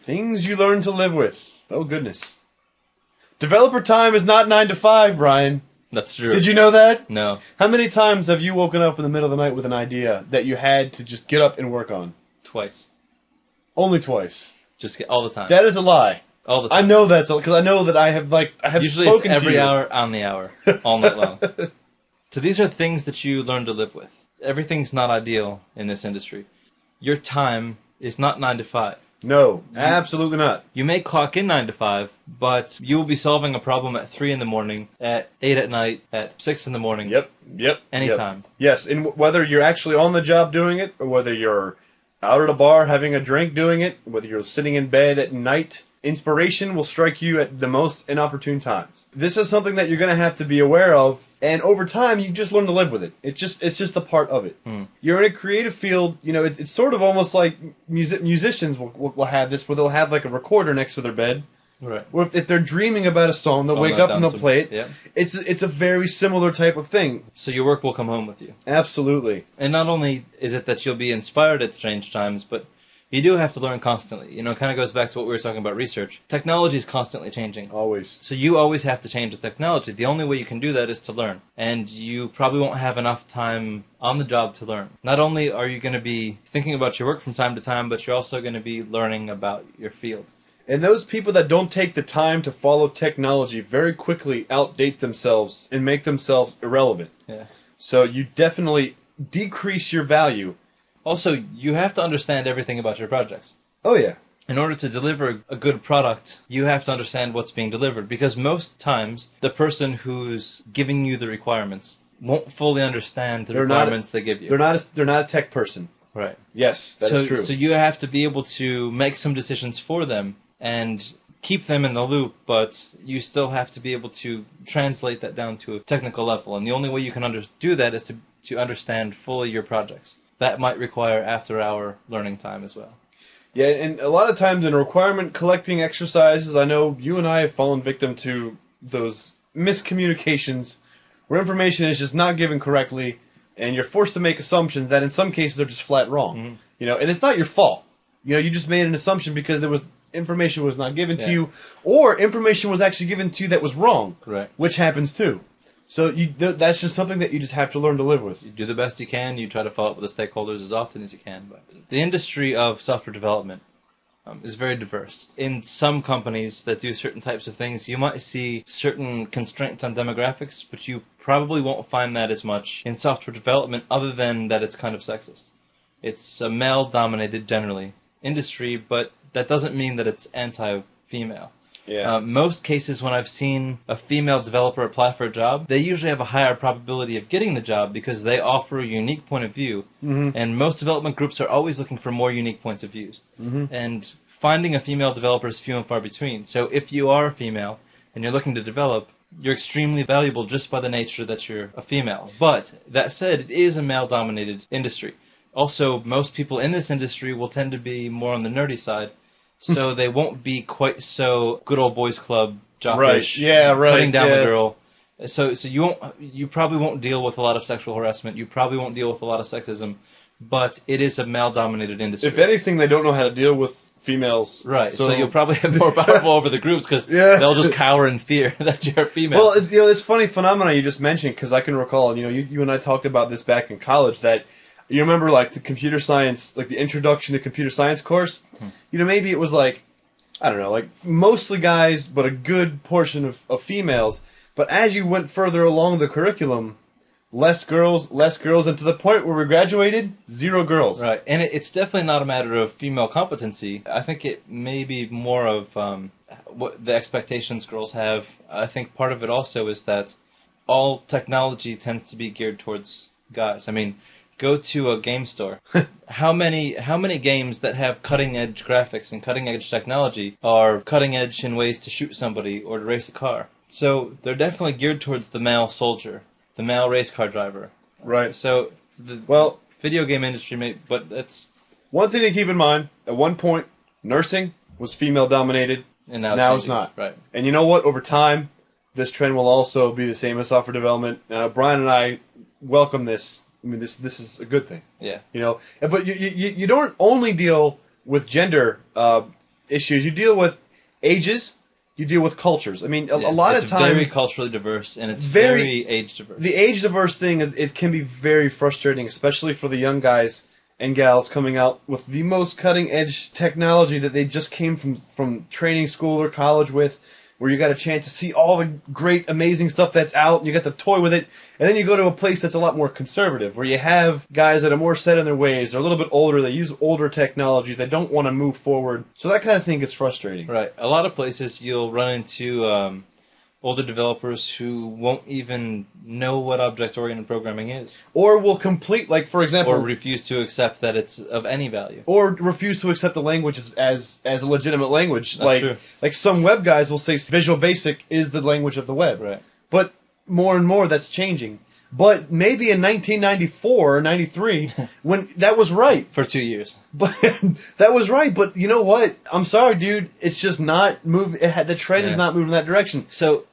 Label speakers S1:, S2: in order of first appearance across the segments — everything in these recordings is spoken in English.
S1: Things you learn to live with. Oh, goodness. Developer time is not 9 to 5, Brian.
S2: That's true.
S1: Did you know that?
S2: No.
S1: How many times have you woken up in the middle of the night with an idea that you had to just get up and work on?
S2: Twice.
S1: Only twice.
S2: Just all the time.
S1: That is a lie.
S2: All the time.
S1: I know that's because I know that I have
S2: Usually
S1: spoken
S2: it's every
S1: to you.
S2: hour on the hour, all night long. So these are things that you learn to live with. Everything's not ideal in this industry. Your time is not 9 to 5.
S1: No, absolutely not.
S2: You may clock in 9 to 5, but you will be solving a problem at 3 in the morning, at 8 at night, at 6 in the morning.
S1: Yep.
S2: Anytime.
S1: Yep. Yes, and whether you're actually on the job doing it, or whether you're out at a bar having a drink doing it, whether you're sitting in bed at night, inspiration will strike you at the most inopportune times. This is something that you're going to have to be aware of, and over time, you just learn to live with it. It's just a part of it. You're in a creative field, you know, it's sort of almost like musicians will have this, where they'll have like a recorder next to their bed.
S2: Right.
S1: Or if they're dreaming about a song, they'll wake up and they'll play it.
S2: Yeah.
S1: It's a very similar type of thing.
S2: So your work will come home with you.
S1: Absolutely.
S2: And not only is it that you'll be inspired at strange times, but you do have to learn constantly. You know, it kind of goes back to what we were talking about research. Technology is constantly changing.
S1: Always.
S2: So you always have to change the technology. The only way you can do that is to learn. And you probably won't have enough time on the job to learn. Not only are you going to be thinking about your work from time to time, but you're also going to be learning about your field.
S1: And those people that don't take the time to follow technology very quickly outdate themselves and make themselves irrelevant.
S2: Yeah.
S1: So you definitely decrease your value.
S2: Also, you have to understand everything about your projects.
S1: Oh, yeah.
S2: In order to deliver a good product, you have to understand what's being delivered. Because most times, the person who's giving you the requirements won't fully understand the requirements they give you.
S1: They're not a tech person.
S2: Right.
S1: Yes, that is true.
S2: So you have to be able to make some decisions for them and keep them in the loop, but you still have to be able to translate that down to a technical level. And the only way you can do that is to understand fully your projects. That might require after-hour learning time as well.
S1: Yeah, and a lot of times in requirement collecting exercises, I know you and I have fallen victim to those miscommunications where information is just not given correctly, and you're forced to make assumptions that in some cases are just flat wrong.
S2: Mm-hmm.
S1: You know, and it's not your fault. You know, you just made an assumption because information was not given to you, or information was actually given to you that was wrong,
S2: right?
S1: Which happens too. So that's just something that you just have to learn to live with.
S2: You do the best you can. You try to follow up with the stakeholders as often as you can. But the industry of software development is very diverse. In some companies that do certain types of things, you might see certain constraints on demographics, but you probably won't find that as much in software development, other than that it's kind of sexist. It's a male-dominated, generally, industry, but that doesn't mean that it's anti-female.
S1: Yeah.
S2: Most cases when I've seen a female developer apply for a job, they usually have a higher probability of getting the job because they offer a unique point of view. Mm-hmm. And most development groups are always looking for more unique points of views. Mm-hmm. And finding a female developer is few and far between. So if you are a female and you're looking to develop, you're extremely valuable just by the nature that you're a female. But that said, it is a male-dominated industry. Also, most people in this industry will tend to be more on the nerdy side. So they won't be quite so good old boys club jockish,
S1: right? Yeah, right.
S2: Cutting down the girl. So you probably won't deal with a lot of sexual harassment. You probably won't deal with a lot of sexism, but it is a male-dominated industry.
S1: If anything, they don't know how to deal with females.
S2: Right. So you'll probably have more powerful over the groups because they'll just cower in fear that you're a female.
S1: Well, you know, this funny phenomenon you just mentioned, because I can recall, you know, you and I talked about this back in college, that you remember, like, the computer science, like the introduction to computer science course? You know, maybe it was like, I don't know, like mostly guys, but a good portion of females. But as you went further along the curriculum, less girls, and to the point where we graduated, 0 girls.
S2: Right, and it's definitely not a matter of female competency. I think it may be more of what the expectations girls have. I think part of it also is that all technology tends to be geared towards guys. I mean, go to a game store. How many games that have cutting-edge graphics and cutting-edge technology are cutting-edge in ways to shoot somebody or to race a car? So they're definitely geared towards the male soldier, the male race car driver.
S1: Right.
S2: So the video game industry, but that's
S1: one thing to keep in mind. At one point, nursing was female-dominated,
S2: and now
S1: it's not.
S2: Right.
S1: And you know what? Over time, this trend will also be the same as software development. Brian and I welcome this. I mean, this is a good thing.
S2: Yeah.
S1: You know, but you don't only deal with gender issues. You deal with ages. You deal with cultures. I mean, a lot of times...
S2: It's very culturally diverse, and it's very age diverse.
S1: The age diverse thing, it can be very frustrating, especially for the young guys and gals coming out with the most cutting-edge technology that they just came from training school or college with, where you got a chance to see all the great, amazing stuff that's out, and you get to toy with it, and then you go to a place that's a lot more conservative, where you have guys that are more set in their ways, they're a little bit older, they use older technology, they don't want to move forward, so that kind of thing gets frustrating.
S2: Right. A lot of places you'll run into older developers who won't even know what object-oriented programming is.
S1: Or will complete, like, for example...
S2: Or refuse to accept that it's of any value.
S1: Or refuse to accept the language as a legitimate language.
S2: That's true.
S1: Like some web guys will say Visual Basic is the language of the web.
S2: Right.
S1: But more and more that's changing. But maybe in 1994 or 93, when that was right.
S2: For 2 years.
S1: But that was right. But you know what? I'm sorry, dude. It's just not moving. The trend is not moving in that direction.
S2: So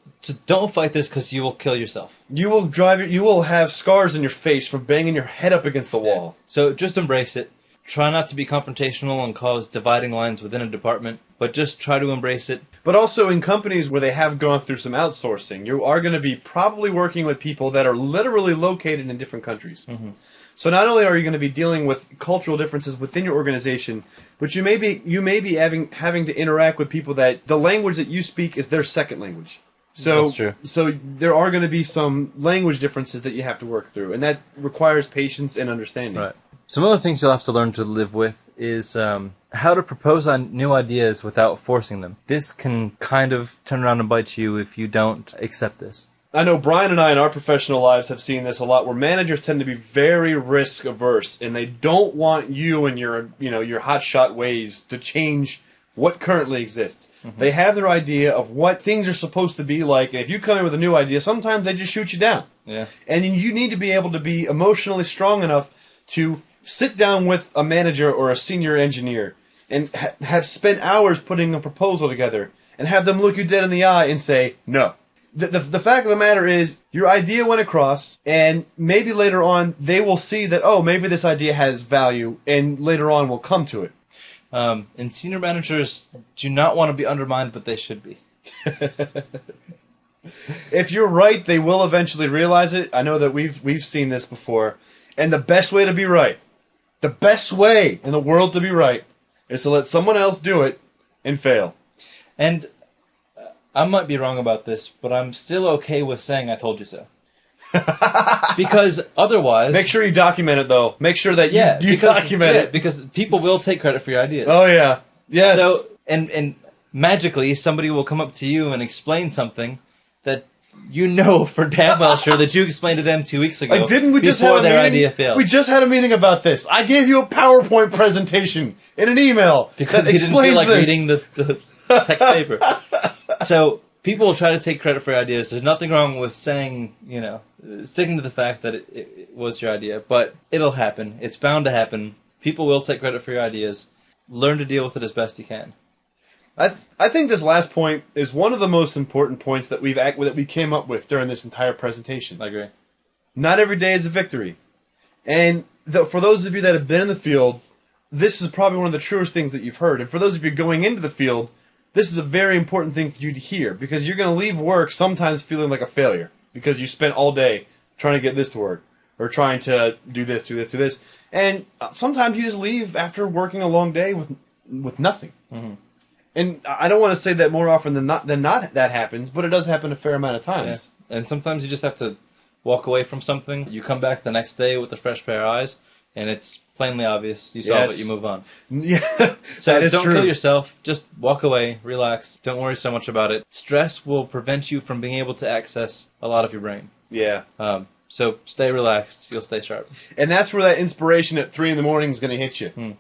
S2: don't fight this because you will kill yourself.
S1: You will have scars in your face from banging your head up against the wall.
S2: So just embrace it. Try not to be confrontational and cause dividing lines within a department, but just try to embrace it.
S1: But also in companies where they have gone through some outsourcing, you are going to be probably working with people that are literally located in different countries. Mm-hmm. So not only are you going to be dealing with cultural differences within your organization, but you may be having to interact with people that the language that you speak is their second language. So,
S2: that's true.
S1: So there are going to be some language differences that you have to work through, and that requires patience and understanding.
S2: Right. Some other things you'll have to learn to live with is how to propose on new ideas without forcing them. This can kind of turn around and bite you if you don't accept this.
S1: I know Brian and I in our professional lives have seen this a lot, where managers tend to be very risk averse, and they don't want you and your hotshot ways to change what currently exists. Mm-hmm. They have their idea of what things are supposed to be like, and if you come in with a new idea, sometimes they just shoot you down.
S2: Yeah.
S1: And you need to be able to be emotionally strong enough to sit down with a manager or a senior engineer and have spent hours putting a proposal together and have them look you dead in the eye and say, no. The fact of the matter is, your idea went across, and maybe later on they will see that, oh, maybe this idea has value, and later on we'll come to it.
S2: And senior managers do not want to be undermined, but they should be.
S1: If you're right, they will eventually realize it. I know that we've seen this before. And the best way to be right, the best way in the world to be right, is to let someone else do it and fail.
S2: And I might be wrong about this, but I'm still okay with saying I told you so. Because otherwise...
S1: Make sure you document it, though. Make sure that you document it.
S2: Because people will take credit for your ideas.
S1: Oh, yeah. Yes.
S2: So, and magically, somebody will come up to you and explain something that you know for damn well sure that you explained to them 2 weeks ago.
S1: Like, didn't we just have a
S2: their
S1: meeting?
S2: Idea failed.
S1: We just had a meeting about this. I gave you a PowerPoint presentation in an email
S2: because
S1: that
S2: you didn't feel like
S1: this.
S2: reading the text paper. So people will try to take credit for your ideas. There's nothing wrong with saying, sticking to the fact that it was your idea, but it'll happen. It's bound to happen. People will take credit for your ideas. Learn to deal with it as best you can.
S1: I think this last point is one of the most important points that we came up with during this entire presentation.
S2: I agree.
S1: Not every day is a victory. And for those of you that have been in the field, this is probably one of the truest things that you've heard. And for those of you going into the field, this is a very important thing for you to hear, because you're going to leave work sometimes feeling like a failure because you spent all day trying to get this to work or trying to do this. And sometimes you just leave after working a long day with nothing. Mm-hmm. And I don't want to say that more often than not that happens, but it does happen a fair amount of times.
S2: Yeah. And sometimes you just have to walk away from something. You come back the next day with a fresh pair of eyes, and it's plainly obvious. You solve it, you move on.
S1: Yeah,
S2: so
S1: that is
S2: don't
S1: true.
S2: kill yourself. Just walk away, relax. Don't worry so much about it. Stress will prevent you from being able to access a lot of your brain.
S1: Yeah.
S2: So stay relaxed. You'll stay sharp.
S1: And that's where that inspiration at 3 a.m. is going to hit you.